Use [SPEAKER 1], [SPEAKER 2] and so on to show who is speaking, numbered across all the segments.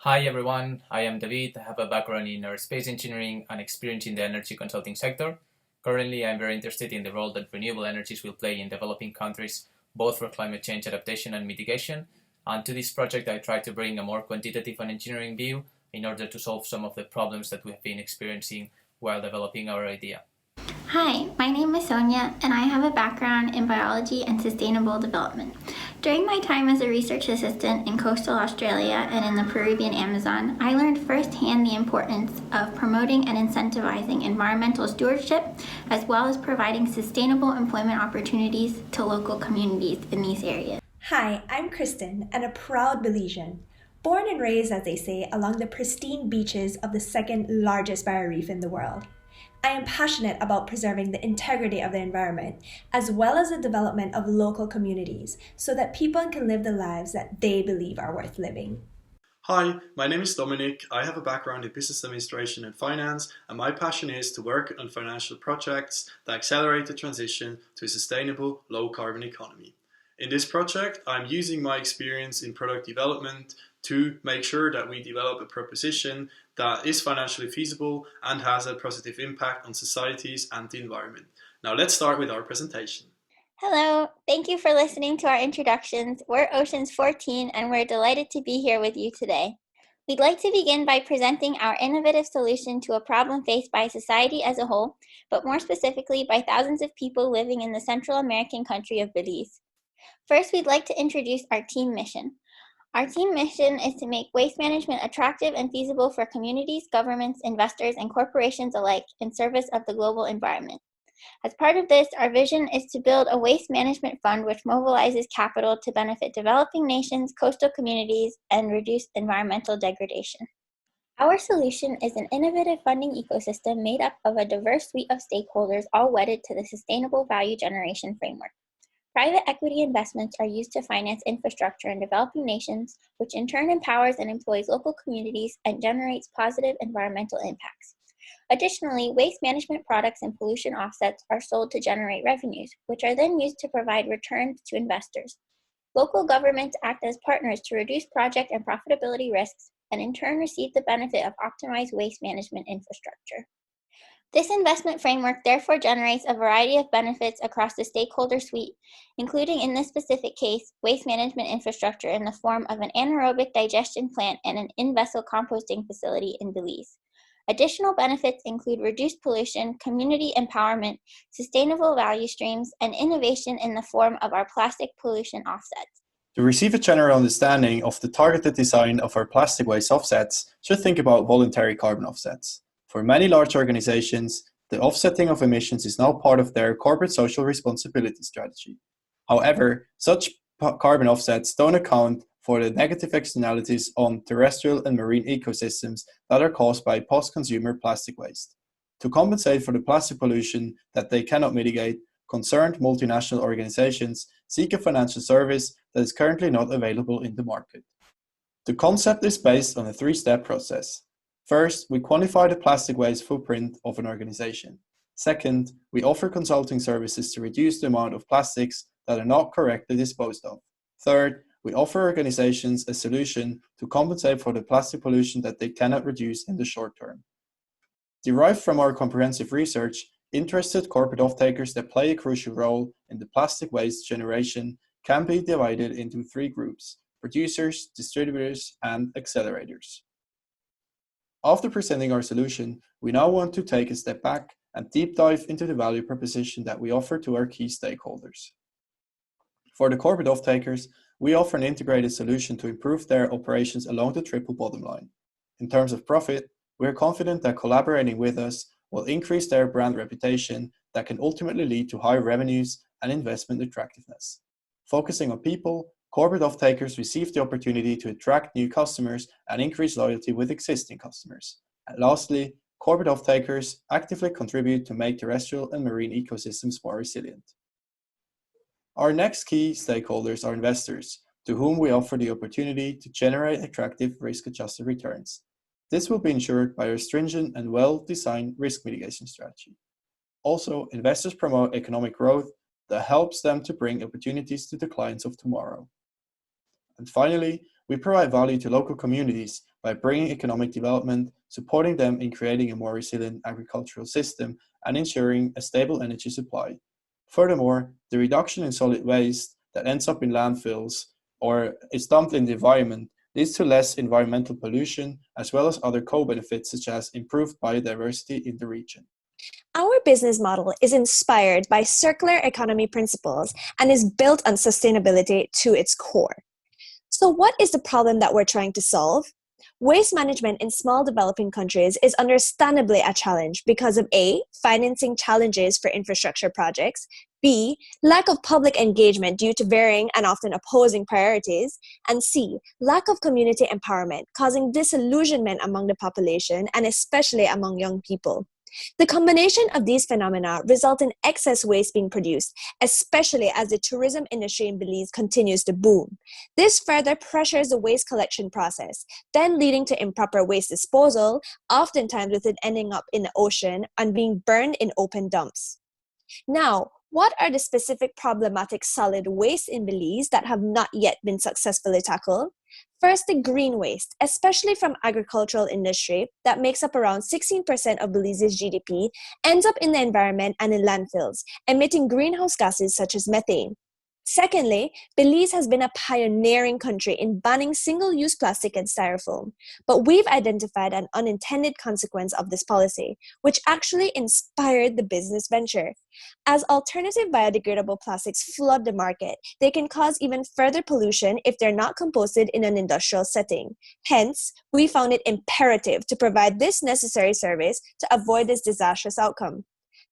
[SPEAKER 1] Hi everyone, I am David. I have a background in aerospace engineering and experience in the energy consulting sector. Currently, I'm very interested in the role that renewable energies will play in developing countries, both for climate change adaptation and mitigation. And to this project, I try to bring a more quantitative and engineering view in order to solve some of the problems that we have been experiencing while developing our idea.
[SPEAKER 2] Hi, my name is Sonia, and I have a background in biology and sustainable development. During my time as a research assistant in coastal Australia and in the Peruvian Amazon, I learned firsthand the importance of promoting and incentivizing environmental stewardship, as well as providing sustainable employment opportunities to local communities in these areas.
[SPEAKER 3] Hi, I'm Kristen, and a proud Belizean. Born and raised, as they say, along the pristine beaches of the second largest barrier reef in the world. I am passionate about preserving the integrity of the environment, as well as the development of local communities, so that people can live the lives that they believe are worth living.
[SPEAKER 4] Hi, my name is Dominic. I have a background in business administration and finance, and my passion is to work on financial projects that accelerate the transition to a sustainable, low-carbon economy. In this project, I'm using my experience in product development to make sure that we develop a proposition that is financially feasible and has a positive impact on societies and the environment. Now let's start with our presentation.
[SPEAKER 2] Hello, thank you for listening to our introductions. We're Oceans 14, and we're delighted to be here with you today. We'd like to begin by presenting our innovative solution to a problem faced by society as a whole, but more specifically by thousands of people living in the Central American country of Belize. First, we'd like to introduce our team mission. Our team mission is to make waste management attractive and feasible for communities, governments, investors, and corporations alike in service of the global environment. As part of this, our vision is to build a waste management fund which mobilizes capital to benefit developing nations, coastal communities, and reduce environmental degradation. Our solution is an innovative funding ecosystem made up of a diverse suite of stakeholders, all wedded to the sustainable value generation framework. Private equity investments are used to finance infrastructure in developing nations, which in turn empowers and employs local communities and generates positive environmental impacts. Additionally, waste management products and pollution offsets are sold to generate revenues, which are then used to provide returns to investors. Local governments act as partners to reduce project and profitability risks, and in turn receive the benefit of optimized waste management infrastructure. This investment framework therefore generates a variety of benefits across the stakeholder suite, including in this specific case, waste management infrastructure in the form of an anaerobic digestion plant and an in-vessel composting facility in Belize. Additional benefits include reduced pollution, community empowerment, sustainable value streams, and innovation in the form of our plastic pollution offsets.
[SPEAKER 4] To receive a general understanding of the targeted design of our plastic waste offsets, should think about voluntary carbon offsets. For many large organizations, the offsetting of emissions is now part of their corporate social responsibility strategy. However, such carbon offsets don't account for the negative externalities on terrestrial and marine ecosystems that are caused by post-consumer plastic waste. To compensate for the plastic pollution that they cannot mitigate, concerned multinational organizations seek a financial service that is currently not available in the market. The concept is based on a three-step process. First, we quantify the plastic waste footprint of an organization. Second, we offer consulting services to reduce the amount of plastics that are not correctly disposed of. Third, we offer organizations a solution to compensate for the plastic pollution that they cannot reduce in the short term. Derived from our comprehensive research, interested corporate off-takers that play a crucial role in the plastic waste generation can be divided into three groups: producers, distributors, and accelerators. After presenting our solution, we now want to take a step back and deep dive into the value proposition that we offer to our key stakeholders. For the corporate off-takers, we offer an integrated solution to improve their operations along the triple bottom line. In terms of profit, we are confident that collaborating with us will increase their brand reputation that can ultimately lead to higher revenues and investment attractiveness. Focusing on people, corporate off-takers receive the opportunity to attract new customers and increase loyalty with existing customers. And lastly, corporate off-takers actively contribute to make terrestrial and marine ecosystems more resilient. Our next key stakeholders are investors, to whom we offer the opportunity to generate attractive risk-adjusted returns. This will be ensured by a stringent and well-designed risk mitigation strategy. Also, investors promote economic growth that helps them to bring opportunities to the clients of tomorrow. And finally, We provide value to local communities by bringing economic development, supporting them in creating a more resilient agricultural system, and ensuring a stable energy supply. Furthermore, the reduction in solid waste that ends up in landfills or is dumped in the environment leads to less environmental pollution, as well as other co-benefits such as improved biodiversity in the region.
[SPEAKER 3] Our business model is inspired by circular economy principles and is built on sustainability to its core. So, what is the problem that we're trying to solve? Waste management in small developing countries is understandably a challenge because of A, financing challenges for infrastructure projects, B, lack of public engagement due to varying and often opposing priorities, and C, lack of community empowerment, causing disillusionment among the population and especially among young people. The combination of these phenomena result in excess waste being produced, especially as the tourism industry in Belize continues to boom. This further pressures the waste collection process, then leading to improper waste disposal, oftentimes with it ending up in the ocean and being burned in open dumps. Now, what are the specific problematic solid waste in Belize that have not yet been successfully tackled? First, the green waste, especially from agricultural industry that makes up around 16% of Belize's GDP, ends up in the environment and in landfills, emitting greenhouse gases such as methane. Secondly, Belize has been a pioneering country in banning single-use plastic and styrofoam, but we've identified an unintended consequence of this policy, which actually inspired the business venture. As alternative biodegradable plastics flood the market, they can cause even further pollution if they're not composted in an industrial setting. Hence, we found it imperative to provide this necessary service to avoid this disastrous outcome.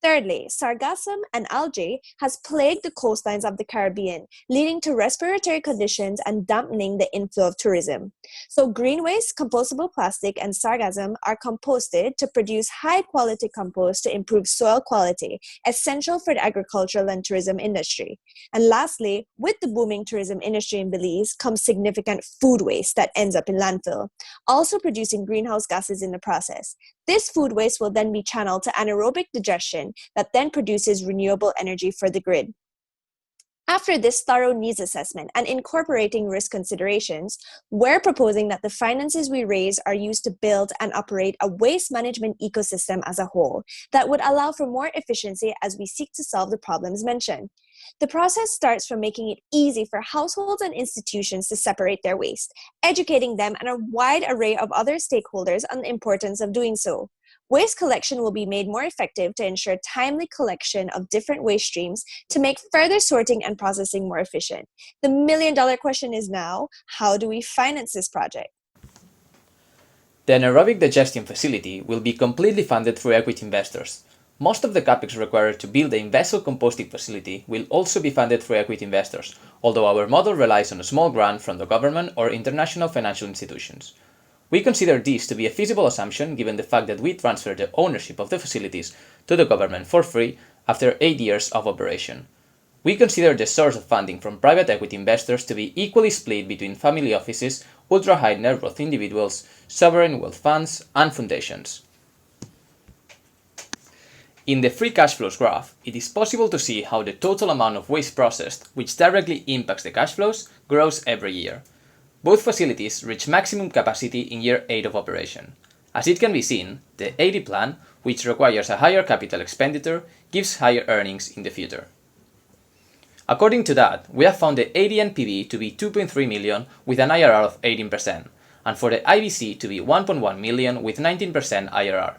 [SPEAKER 3] Thirdly, sargassum and algae has plagued the coastlines of the Caribbean, leading to respiratory conditions and dampening the inflow of tourism. So green waste, compostable plastic, and sargassum are composted to produce high-quality compost to improve soil quality, essential for the agricultural and tourism industry. And lastly, with the booming tourism industry in Belize comes significant food waste that ends up in landfill, also producing greenhouse gases in the process. This food waste will then be channeled to anaerobic digestion that then produces renewable energy for the grid. After this thorough needs assessment and incorporating risk considerations, we're proposing that the finances we raise are used to build and operate a waste management ecosystem as a whole that would allow for more efficiency as we seek to solve the problems mentioned. The process starts from making it easy for households and institutions to separate their waste, educating them and a wide array of other stakeholders on the importance of doing so. Waste collection will be made more effective to ensure timely collection of different waste streams to make further sorting and processing more efficient. The million-dollar question is now, how do we finance this project?
[SPEAKER 1] The anaerobic digestion facility will be completely funded through equity investors. Most of the capex required to build the in-vessel composting facility will also be funded through equity investors, although our model relies on a small grant from the government or international financial institutions. We consider this to be a feasible assumption given the fact that we transfer the ownership of the facilities to the government for free after 8 years of operation. We consider the source of funding from private equity investors to be equally split between family offices, ultra-high net worth individuals, sovereign wealth funds, and foundations. In the free cash flows graph, it is possible to see how the total amount of waste processed, which directly impacts the cash flows, grows every year. Both facilities reach maximum capacity in year 8 of operation. As it can be seen, the 80 plan, which requires a higher capital expenditure, gives higher earnings in the future. According to that, we have found the 80 NPV to be 2.3 million with an IRR of 18%, and for the IBC to be 1.1 million with 19% IRR.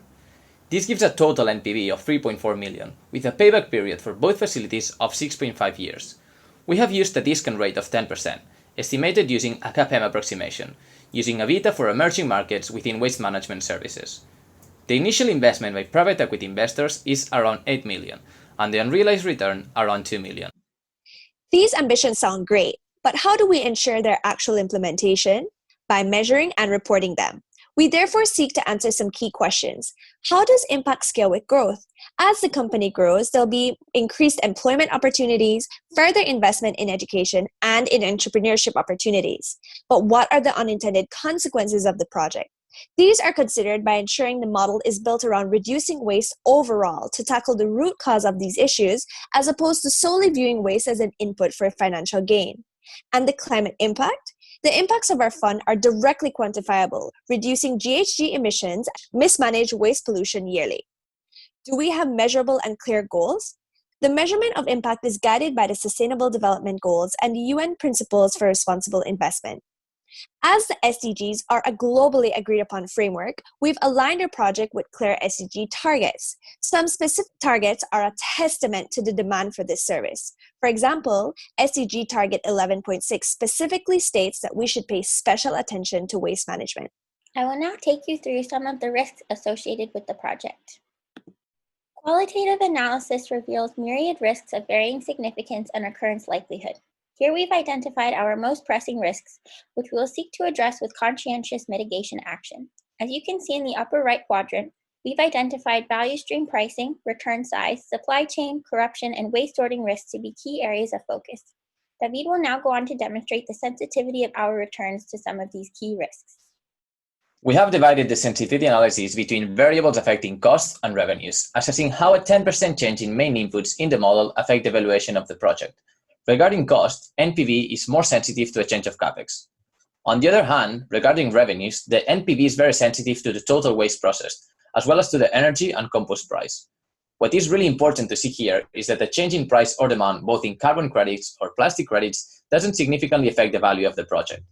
[SPEAKER 1] This gives a total NPV of 3.4 million, with a payback period for both facilities of 6.5 years. We have used a discount rate of 10%, estimated using a CAPM approximation, using a beta for emerging markets within waste management services. The initial investment by private equity investors is around 8 million, and the unrealized return around 2 million.
[SPEAKER 3] These ambitions sound great, but how do we ensure their actual implementation? By measuring and reporting them. We therefore seek to answer some key questions. How does impact scale with growth? As the company grows, there'll be increased employment opportunities, further investment in education, and in entrepreneurship opportunities. But what are the unintended consequences of the project? These are considered by ensuring the model is built around reducing waste overall to tackle the root cause of these issues, as opposed to solely viewing waste as an input for financial gain. And the climate impact? The impacts of our fund are directly quantifiable, reducing GHG emissions, mismanaged waste pollution yearly. Do we have measurable and clear goals? The measurement of impact is guided by the Sustainable Development Goals and the UN Principles for Responsible Investment. As the SDGs are a globally agreed upon framework, we've aligned our project with clear SDG targets. Some specific targets are a testament to the demand for this service. For example, SDG Target 11.6 specifically states that we should pay special attention to waste management.
[SPEAKER 2] I will now take you through some of the risks associated with the project. Qualitative analysis reveals myriad risks of varying significance and occurrence likelihood. Here we've identified our most pressing risks, which we will seek to address with conscientious mitigation action. As you can see in the upper right quadrant, we've identified value stream pricing, return size, supply chain, corruption, and waste sorting risks to be key areas of focus. David will now go on to demonstrate the sensitivity of our returns to some of these key risks.
[SPEAKER 1] We have divided the sensitivity analysis between variables affecting costs and revenues, assessing how a 10% change in main inputs in the model affect the valuation of the project. Regarding cost, NPV is more sensitive to a change of CapEx. On the other hand, regarding revenues, the NPV is very sensitive to the total waste processed, as well as to the energy and compost price. What is really important to see here is that the change in price or demand, both in carbon credits or plastic credits, doesn't significantly affect the value of the project.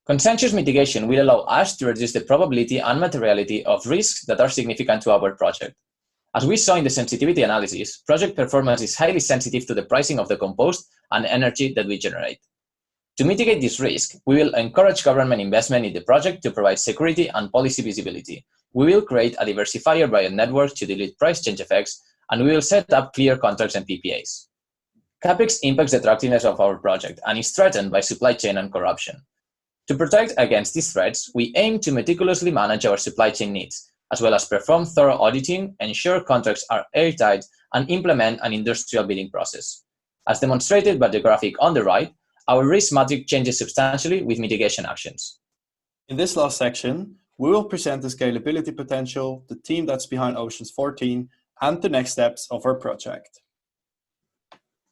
[SPEAKER 1] Consensus mitigation will allow us to reduce the probability and materiality of risks that are significant to our project. As we saw in the sensitivity analysis, project performance is highly sensitive to the pricing of the compost and energy that we generate. To mitigate this risk, we will encourage government investment in the project to provide security and policy visibility. We will create a diversifier buyer network to dilute price change effects, and we will set up clear contracts and PPAs. CapEx impacts the attractiveness of our project and is threatened by supply chain and corruption. To protect against these threats, we aim to meticulously manage our supply chain needs, as well as perform thorough auditing, ensure contracts are airtight, and implement an industrial bidding process. As demonstrated by the graphic on the right, our risk matrix changes substantially with mitigation actions.
[SPEAKER 4] In this last section, we will present the scalability potential, the team that's behind Oceans 14, and the next steps of our project.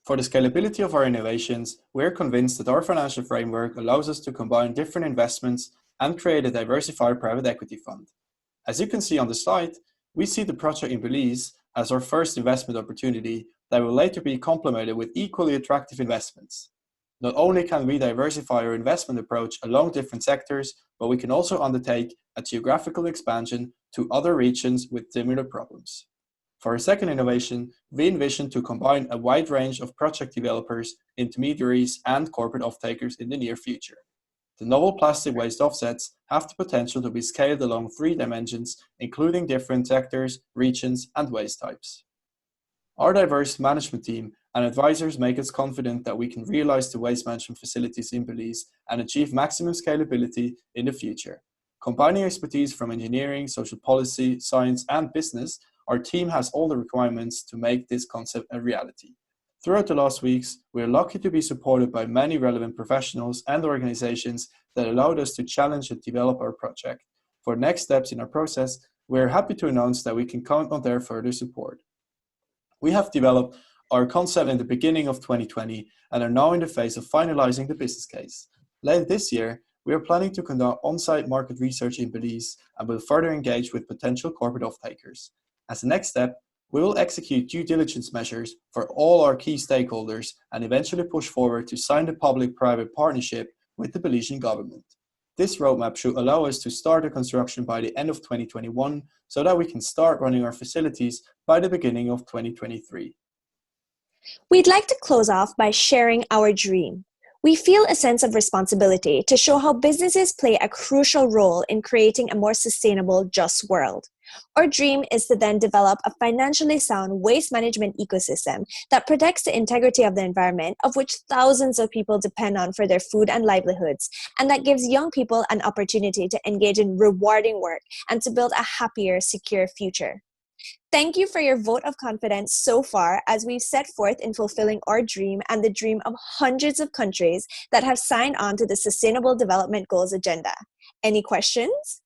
[SPEAKER 4] For the scalability of our innovations, we're convinced that our financial framework allows us to combine different investments and create a diversified private equity fund. As you can see on the slide, we see the project in Belize as our first investment opportunity that will later be complemented with equally attractive investments. Not only can we diversify our investment approach along different sectors, but we can also undertake a geographical expansion to other regions with similar problems. For our second innovation, we envision to combine a wide range of project developers, intermediaries, and corporate off-takers in the near future. The novel plastic waste offsets have the potential to be scaled along 3 dimensions, including different sectors, regions, and waste types. Our diverse management team and advisors make us confident that we can realize the waste management facilities in Belize and achieve maximum scalability in the future. Combining expertise from engineering, social policy, science, and business, our team has all the requirements to make this concept a reality. Throughout the last weeks, we are lucky to be supported by many relevant professionals and organizations that allowed us to challenge and develop our project. For next steps in our process, we are happy to announce that we can count on their further support. We have developed our concept in the beginning of 2020 and are now in the phase of finalizing the business case. Later this year, we are planning to conduct on-site market research in Belize and will further engage with potential corporate off-takers. As the next step, we will execute due diligence measures for all our key stakeholders and eventually push forward to sign the public-private partnership with the Belizean government. This roadmap should allow us to start the construction by the end of 2021 so that we can start running our facilities by the beginning of 2023.
[SPEAKER 3] We'd like to close off by sharing our dream. We feel a sense of responsibility to show how businesses play a crucial role in creating a more sustainable, just world. Our dream is to then develop a financially sound waste management ecosystem that protects the integrity of the environment, of which thousands of people depend on for their food and livelihoods, and that gives young people an opportunity to engage in rewarding work and to build a happier, secure future. Thank you for your vote of confidence so far as we've set forth in fulfilling our dream and the dream of hundreds of countries that have signed on to the Sustainable Development Goals agenda. Any questions?